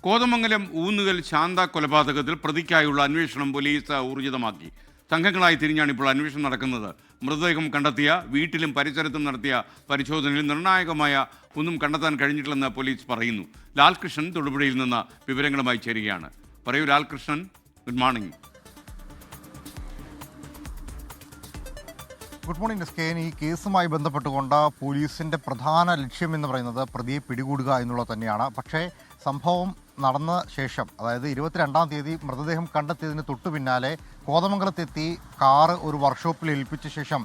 കോതമംഗലം ഊന്നുകൽ ശാന്ത കൊലപാതകത്തിൽ പ്രതിക്കായുള്ള അന്വേഷണം പോലീസ് ഊർജിതമാക്കി. സംഘങ്ങളായി തിരിഞ്ഞാണ് ഇപ്പോൾ അന്വേഷണം നടക്കുന്നത്. മൃതദേഹം കണ്ടെത്തിയ വീട്ടിലും പരിസരത്തും നടത്തിയ പരിശോധനയിൽ നിർണായകമായ ഒന്നും കണ്ടെത്താൻ കഴിഞ്ഞിട്ടില്ലെന്ന് പോലീസ് പറയുന്നു. ലാൽകൃഷ്ണൻ തൊടുപുഴയിൽ നിന്ന് വിവരങ്ങളുമായി ചേരുകയാണ്. പറയൂ Lalkrishnan, good morning. Good morning എസ്കേൻ. ഈ കേസുമായി ബന്ധപ്പെട്ടുകൊണ്ട് പോലീസിൻ്റെ പ്രധാന ലക്ഷ്യം എന്ന് പറയുന്നത് പ്രതിയെ പിടികൂടുക എന്നുള്ളത് തന്നെയാണ്. പക്ഷേ സംഭവം നടന്ന ശേഷം, അതായത് 22-ാം തീയതി മൃതദേഹം കണ്ടെത്തിയതിന് തൊട്ടു പിന്നാലെ കോതമംഗലത്തെത്തി കാറ് ഒരു വർക്ക്ഷോപ്പിൽ ഏൽപ്പിച്ച ശേഷം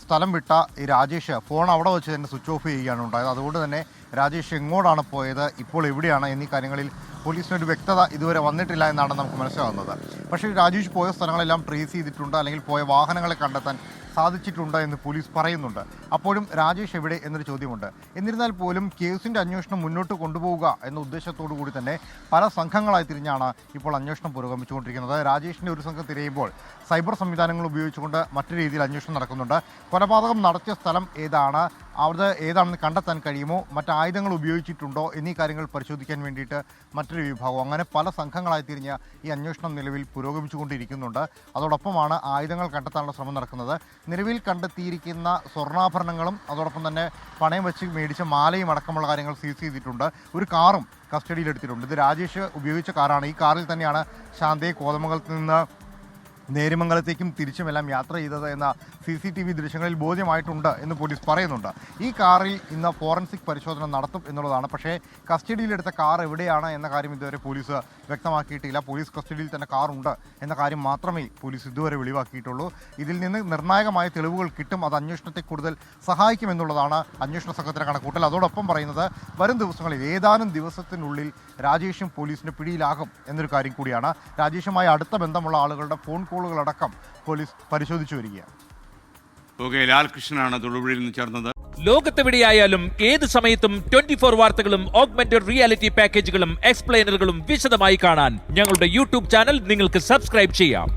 സ്ഥലം വിട്ട ഈ രാജേഷ് ഫോൺ അവിടെ വെച്ച് തന്നെ സ്വിച്ച് ഓഫ് ചെയ്യുകയാണ് ഉണ്ടായത്. അതുകൊണ്ട് തന്നെ രാജേഷ് എങ്ങോട്ടാണ് പോയത്, ഇപ്പോൾ എവിടെയാണ് എന്നീ കാര്യങ്ങളിൽ പോലീസിനൊരു വ്യക്തത ഇതുവരെ വന്നിട്ടില്ല എന്നാണ് നമുക്ക് മനസ്സിലാകുന്നത്. പക്ഷേ രാജേഷ് പോയ സ്ഥലങ്ങളെല്ലാം ട്രേസ് ചെയ്തിട്ടുണ്ട്, അല്ലെങ്കിൽ പോയ വാഹനങ്ങളെ കണ്ടെത്താൻ സാധിച്ചിട്ടുണ്ട് എന്ന് പോലീസ് പറയുന്നുണ്ട്. അപ്പോഴും രാജേഷ് എവിടെ എന്നൊരു ചോദ്യമുണ്ട്. എന്നിരുന്നാൽ പോലും കേസിൻ്റെ അന്വേഷണം മുന്നോട്ട് കൊണ്ടുപോവുക എന്ന ഉദ്ദേശത്തോടു കൂടി തന്നെ പല സംഘങ്ങളായി തിരിഞ്ഞാണ് ഇപ്പോൾ അന്വേഷണം പുരോഗമിച്ചുകൊണ്ടിരിക്കുന്നത്. രാജേഷിൻ്റെ ഒരു സംഘം തിരയുമ്പോൾ സൈബർ സംവിധാനങ്ങൾ ഉപയോഗിച്ചുകൊണ്ട് മറ്റു രീതിയിൽ അന്വേഷണം നടക്കുന്നുണ്ട്. കൊലപാതകം നടത്തിയ സ്ഥലം ഏതാണ്, അവിടെ ഏതാണെന്ന് കണ്ടെത്താൻ കഴിയുമോ, മറ്റ് ആയുധങ്ങൾ ഉപയോഗിച്ചിട്ടുണ്ടോ എന്നീ കാര്യങ്ങൾ പരിശോധിക്കാൻ വേണ്ടിയിട്ട് മറ്റൊരു വിഭാഗം, അങ്ങനെ പല സംഘങ്ങളായി തിരിഞ്ഞ് ഈ അന്വേഷണം നിലവിൽ പുരോഗമിച്ചുകൊണ്ടിരിക്കുന്നുണ്ട്. അതോടൊപ്പമാണ് ആയുധങ്ങൾ കണ്ടെത്താനുള്ള ശ്രമം നടക്കുന്നത്. നിലവിൽ കണ്ടെത്തിയിരിക്കുന്ന സ്വർണ്ണാഭരണങ്ങളും അതോടൊപ്പം തന്നെ പണയം വെച്ച് മേടിച്ച മാലയും അടക്കമുള്ള കാര്യങ്ങൾ സീസ് ചെയ്തിട്ടുണ്ട്. ഒരു കാറും കസ്റ്റഡിയിലെടുത്തിട്ടുണ്ട്. ഇത് രാജേഷ് ഉപയോഗിച്ച കാറാണ്. ഈ കാറിൽ തന്നെയാണ് ശാന്തയെ കോതമംഗലത്ത് നിന്ന് നേരിമംഗലത്തേക്കും തിരിച്ചുമെല്ലാം യാത്ര ചെയ്തത് എന്ന CCTV ദൃശ്യങ്ങളിൽ ബോധ്യമായിട്ടുണ്ട് എന്ന് പോലീസ് പറയുന്നുണ്ട്. ഈ കാറിൽ ഇന്ന് ഫോറൻസിക് പരിശോധന നടത്തും എന്നുള്ളതാണ്. പക്ഷേ കസ്റ്റഡിയിലെടുത്ത കാർ എവിടെയാണ് എന്ന കാര്യം ഇതുവരെ പോലീസ് വ്യക്തമാക്കിയിട്ടില്ല. പോലീസ് കസ്റ്റഡിയിൽ തന്നെ കാറുണ്ട് എന്ന കാര്യം മാത്രമേ പോലീസ് ഇതുവരെ വെളിവാക്കിയിട്ടുള്ളൂ. ഇതിൽ നിന്ന് നിർണായകമായ തെളിവുകൾ കിട്ടും, അത് അന്വേഷണത്തെ കൂടുതൽ സഹായിക്കുമെന്നുള്ളതാണ് അന്വേഷണ സംഘത്തിൻ്റെ കണക്കൂട്ടൽ. അതോടൊപ്പം പറയുന്നത് വരും ദിവസങ്ങളിൽ ഏതാനും ദിവസത്തിനുള്ളിൽ രാജേഷും പോലീസിൻ്റെ പിടിയിലാകും എന്നൊരു കാര്യം കൂടിയാണ്. രാജേഷുമായി അടുത്ത ബന്ധമുള്ള ആളുകളുടെ ഫോൺ കോളുകളടക്കം പോലീസ് പരിശോധിച്ചു വരികയാണ്. ലാൽകൃഷ്ണനാണ് തൊടുപുഴയിൽ നിന്ന് ചേർന്നത്. ലോകത്തെവിടെയായാലും ഏത് സമയത്തും 24 വാർത്തകളും ഓഗ്മെന്റഡ് റിയാലിറ്റി പാക്കേജുകളും എക്സ്പ്ലെയിനറുകളും വിശദമായി കാണാൻ ഞങ്ങളുടെ യൂട്യൂബ് ചാനൽ നിങ്ങൾക്ക് സബ്സ്ക്രൈബ് ചെയ്യാം.